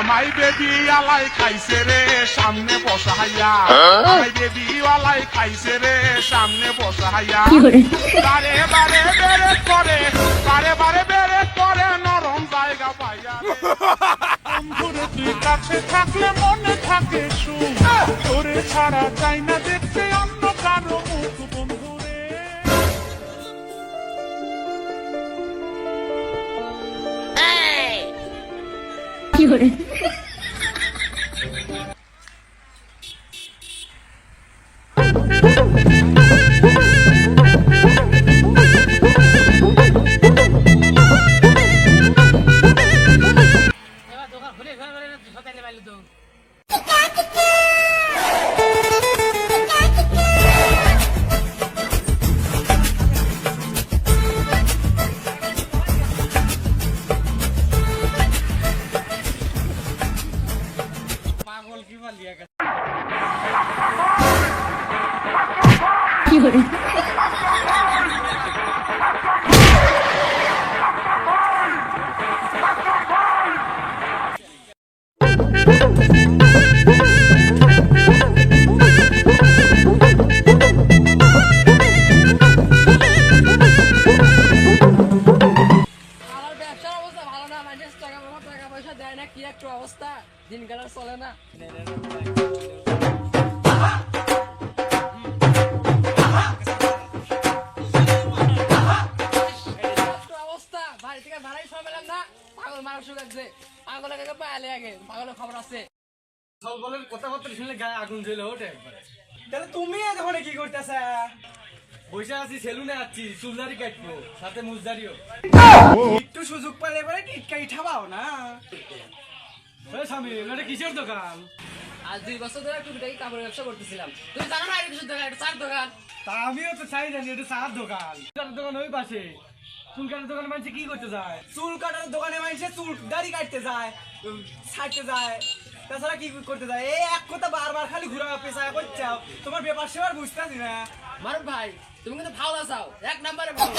আমাই বেবি আলাই খাইছে রে সামনে বসাইয়া আমাই বেবি আলাই খাইছে রে সামনে বসাইয়া বারে বারে বেরে করে বারে বারে বেরে করে নরম জায়গা পাইয়া বন্ধুরে তুই কাছে থাকলে মনে থাকে সুখ তোরে ছাড়া চাই না দেখতে অন্য কারো মুখ বন্ধুরে কি করে কি করে অবস্থা দিনকাল চলে না অবস্থা বাড়ি থেকে ভাড়াই সব পেলাম না পাগল মানুষ লাগছে পাগল পাইলে আগে পাগলের খবর আছে বলেন কথাবার্তা শুনলে গায়ে আগুন জ্বলে ওঠে একবারে। তাহলে তুমি এখন কি করতেছ? বসে আছি সেলুনে আছি চুলদারি কাটবো সাথে মুজদারিও। একটু সুযোগ পেলে এবারে টিটকাই ঠাবাও না। স্বামী এটা কিসের দোকান? আজ 2 বছর ধরে টুকিটাকি কাপড়ের ব্যবসা করতেছিলাম। তুমি জানো না এটা কিসের দোকান? এটা চার দোকান। তা আমিও তো চাই জানি এটা চার দোকান। চার দোকান ওই পাশে। চুল কাটার দোকানে মানুষ কি করতে যায়? চুল কাটার দোকানে মানুষ চুল দাড়ি কাটতে যায়, ছাড়তে যায়, তাছাড়া কি করতে যায়? এই এক কথা বারবার খালি ঘুরা পেশায় করছে। তোমার ব্যাপার সেবার বুঝতেছি না। মারুফ ভাই তুমি কিন্তু ফাউলা চাও, এক নম্বরে ফাউল।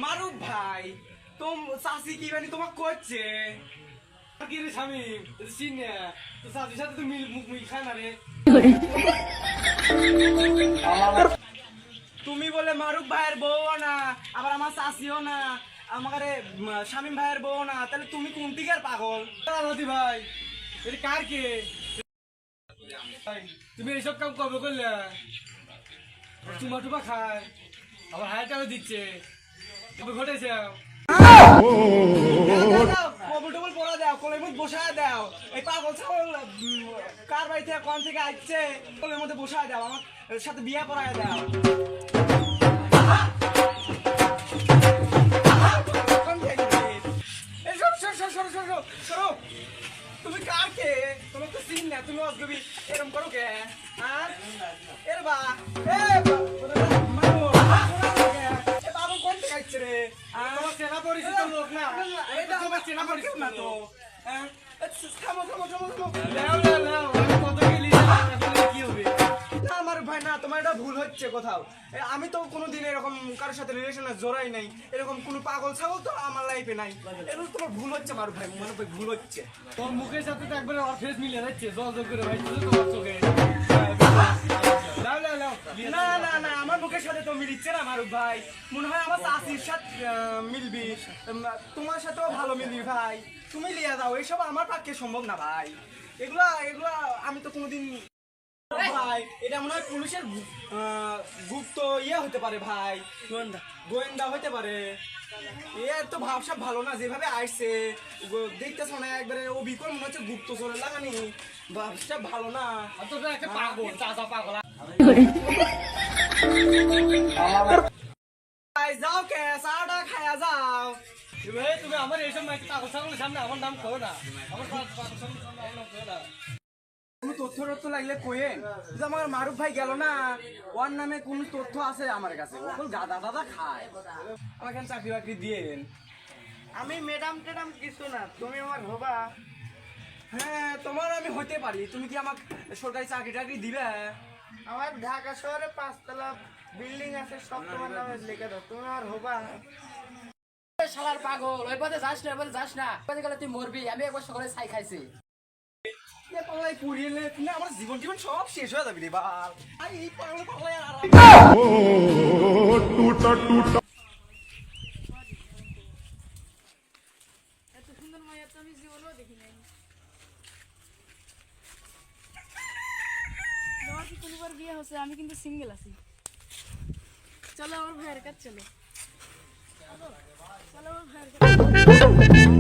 মারুফ ভাই তোম চাষি কি মানে তোমাকে করছে কি রে স্বামী চিনে তো সাথে সাথে তো মুখ মুখ খায় না রে। তুমি বলে মারুফ ভাইয়ের বউ না, আবার আমার চাষিও না, আমার শামীম ভাইয়ের বউ না, তাহলে তুমি কোন দিকের পাগল? রাজি ভাই এটা কার কে? তুমি এইসব কাম কবে করলে? চুমা টুমা খায় আবার হায়াটাও দিচ্ছে কবে ঘটেছে? কবল টবল পড়া দাও, কোলের মধ্যে বসায় দাও। এই পাগল ছাগল কার বাড়ি থেকে কোন থেকে আসছে কোলের মধ্যে বসায় দাও, আমার সাথে বিয়ে পড়ায় দাও। তুমি কার কে? তোমার তো চিন না, তুমি অজগবি এরকম করো কে? আর এর বা বাবু কোন থেকে আসছে রে? তোমার চেনা পরিচিত লোক না, এটা তোমার চেনা পরিচিত না তো। থামো থামো থামো থামো। লেও লেও লেও আমি কত গেলি কি হবে? না আমার ভাই না, তোমার এটা ভুল হচ্ছে কোথাও। আমি তো কোনোদিন এরকম কারোর সাথে রিলেশনে জড়াই নাই, এরকম কোনো পাগল ছাগল তো আমার লাইফে নাই। এরকম তোমার ভুল হচ্ছে মারু ভাই, মনে ভাই ভুল হচ্ছে। তোর মুখের সাথে তো একবারে ওর ফেস মিলে যাচ্ছে জল জল করে ভাই তুই তোমার চোখে। লেও লেও লেও না না না আমার মুখের সাথে তো মিলিচ্ছে না মারু ভাই, মনে হয় আমার চাষির সাথে মিলবি, তোমার সাথেও ভালো মিলবি ভাই। তুমি লিয়া দাও, এইসব আমার পক্ষে সম্ভব না ভাই। এগুলা এগুলা আমি তো কোনোদিন ভাই, এটা মনে হয় পুলিশের গুপ্ত ইয়ে হতে পারে ভাই, গোয়েন্দা হতে পারে। এর তো ভাবসাব ভালো না, যেভাবে আসছে দেখতেছ না একবারে ও বিকল মনে হচ্ছে গুপ্ত চলে লাগানি, ভাবসাব ভালো না। তোরা একটা পাগল চাচা পাগল। যাও কে চাটা খায়া যাও। তুমি আমার এইসব পাগল ছাগলের সামনে আমার নাম করো না, আমার পাগল ছাগলের সামনে আমার নাম করো না। কোনো তথ্য তথ্য লাগলে কোয়েন, যে আমার মারুফ ভাই গেল না, ওর নামে কোন তথ্য আছে আমার কাছে? ওগুলো গাদা দাদা খায়, আমাকে চাকরি বাকরি দিয়েন। আমি ম্যাডাম টেডাম কিছু না, তুমি আমার হবা। হ্যাঁ তোমার আমি হতে পারি, তুমি কি আমাকে সরকারি চাকরি টাকরি দিবে? আমার ঢাকা শহরে 5 তলা বিল্ডিং আছে, সব তোমার নামে লিখে দাও, তুমি আমার হবা। শালার পাগল ওই পথে যাস না ওই পথে যাস না ওই পথে গেলে তুই মরবি আমি একবার সকালে ছাই খাইছি এ পাগলাই পুরিলে না আমার জীবন জীবন সব শেষ হয়ে যাবে রে বাল আর এই পাগলাই আর এত সুন্দর মায়া তো আমি জীবনেও দেখি নাই তোমার কি কোনোবার বিয়ে হচ্ছে আমি কিন্তু সিঙ্গেল আছি চলো আমার ভাইয়ের কাছে চলো চলো আমার ভাইয়ের কাছে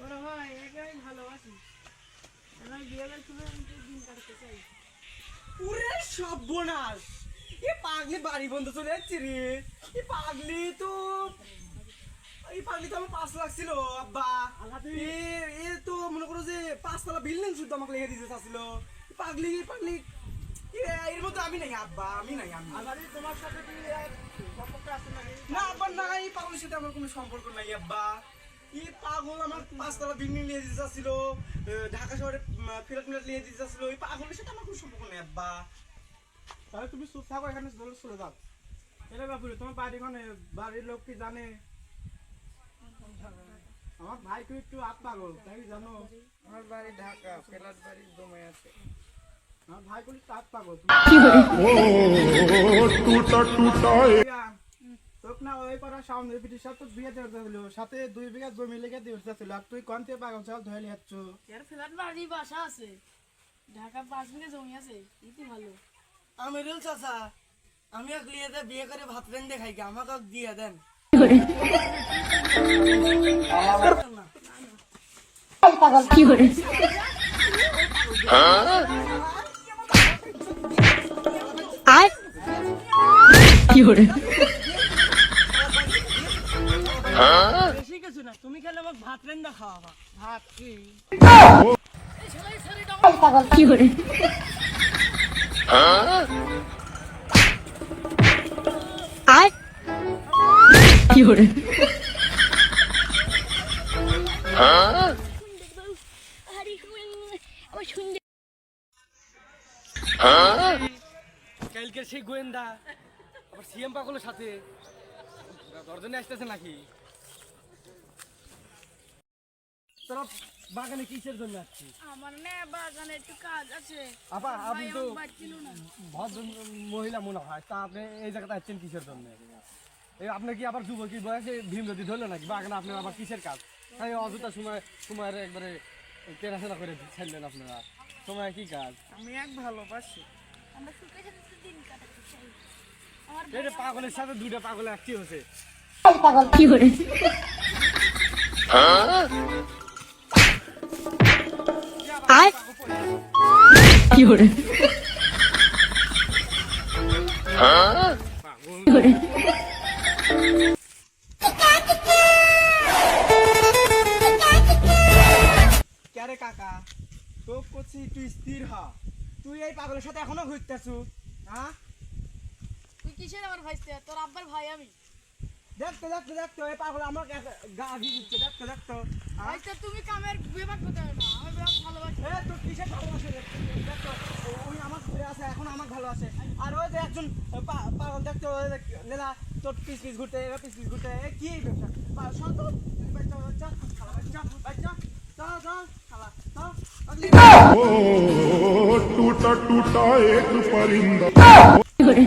বড় ভাই একাই ভালোবাসি আমার বিয়ে করে দিন কাটতে চাই পুরে সর্বনাশ এ পাগলি বাড়ি বন্ধ চলে যাচ্ছে রে এ পাগলি তো আমার 5 লাখ ছিল আব্বা এ তো মনে করো যে 5 তলা বিল্ডিং শুদ্ধ আমাকে লেগে দিতে চাচ্ছিল পাগলি এর মধ্যে আমি নাই আব্বা আমি নাই আমি তোমার সাথে সম্পর্ক আছে না আব্বা নাই পাগলের সাথে আমার কোনো সম্পর্ক নাই আব্বা এই পাগল আমার 5 তলা বিল্ডিং নিয়ে দিতে চাচ্ছিল ঢাকা শহরে ফ্ল্যাট নিয়ে দিতে চাচ্ছিল এই পাগলের সাথে আমার কোনো সম্পর্ক নেই আব্বা তাহলে তুমি চুপ থাকো এখানে চলে যাও এরে বাপুরে তোমার বাড়ির লোক কি জানে আমার ভাই তো একটু আত পাগল তাই জানো আমার বাড়ি ঢাকা ফ্ল্যাট বাড়ি জমে আছে আমার ভাই বলি আত পাগল তোক না ওই পাড়া সামনে পিটির সাথে বিয়ে দেওয়া ছিল সাথে 2 বিঘা জমি লেগে দিতে ছিল আর তুই কোন থেকে পাগল চাল ধরে লিয়াচ্ছ এর ফ্ল্যাট বাড়ি বাসা আছে ঢাকা 5 বিঘা জমি আছে ইতি ভালো আমিরুল চাচা আমি এক লিয়েতে বিয়ে করে ভাত রেন্দে খাই কি আমাকে দিয়ে দেন কি করে আর কি করে বেশি কিছু না তুমি খেলে আমাকে ভাত রেন্দা খাওয়াবা ভাত কি কি করে আর কি করে কালকের সেই গোয়েন্দা আবার সিএম পাগলের সাথে দর্জনে আসতেছে নাকি তোরা বাগানে কিসের জন্য আসছিস আমার না বাগানে একটু কাজ আছে আপা আপনি তো পাচ্ছিল না ভদ্র মহিলা মনে হয় তা আপনি এই জায়গাতে আসছেন কিসের জন্য এই আপনার কি আবার যুবকী বয়সে ভীম নদী ধরলো নাকি বাগানে আপনার আবার কিসের কাজ তাই অযথা সময়ের একবারে কেনাশোনা করে ছাড়লেন আপনারা সময় কি কাজ আমি এক ভালোবাসি আমরা সুখে সাথে দিন কাটাতে চাই আমার এই পাগলের সাথে 2টা পাগল একটি হয়েছে কি করে আর কি করে কি করে ক্যারে কাকা তো করছি তুই স্থির হ তুই এই পাগলের সাথে এখনো ঘুরতেছু হ্যাঁ তুই কিসের আমার ভাইস্তে তোর আব্বার ভাই আমি দেখতো এই পাগল আমার গা দিয়ে দিচ্ছে দেখতো ভাইস্তে তুমি কামের বিভাগ করতে পারো না আমি বিভাগ ভালোবাসি এ তোর কিসের ভালোবাসে দেখতো ওই আমার ঘুরে আছে এখন আমার ভালো আছে আর ওই যে একজন পাগল দেখতো লেলা তোর পিস ঘুরতে এ কি এই ব্যবসা শান্ত বাচ্চা टूटा टूटा एक परिंदा কি করে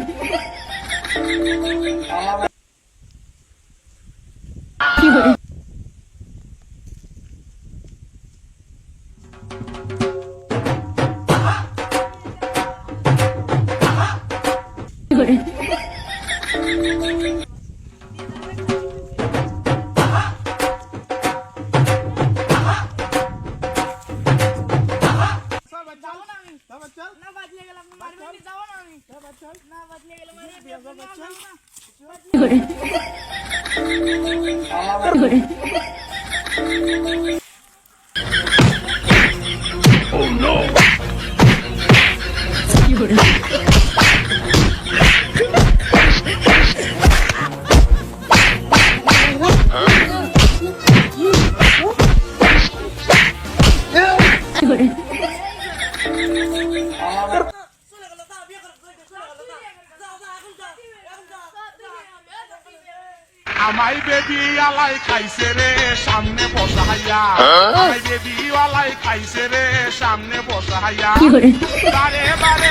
কি করে সব চল যাবো না আমি। সব চল না বাদলে গেলাম মারবেন নি, যাবো না আমি। সব চল না বাদলে গেলে মারবেন নি, সব না, চল যাবো না। আমাই বেবি আলাই খাইছে রে সামনে বসাইয়া আমাই বেবি আলাই খাইছে রে সামনে বসাইয়া বারে বারে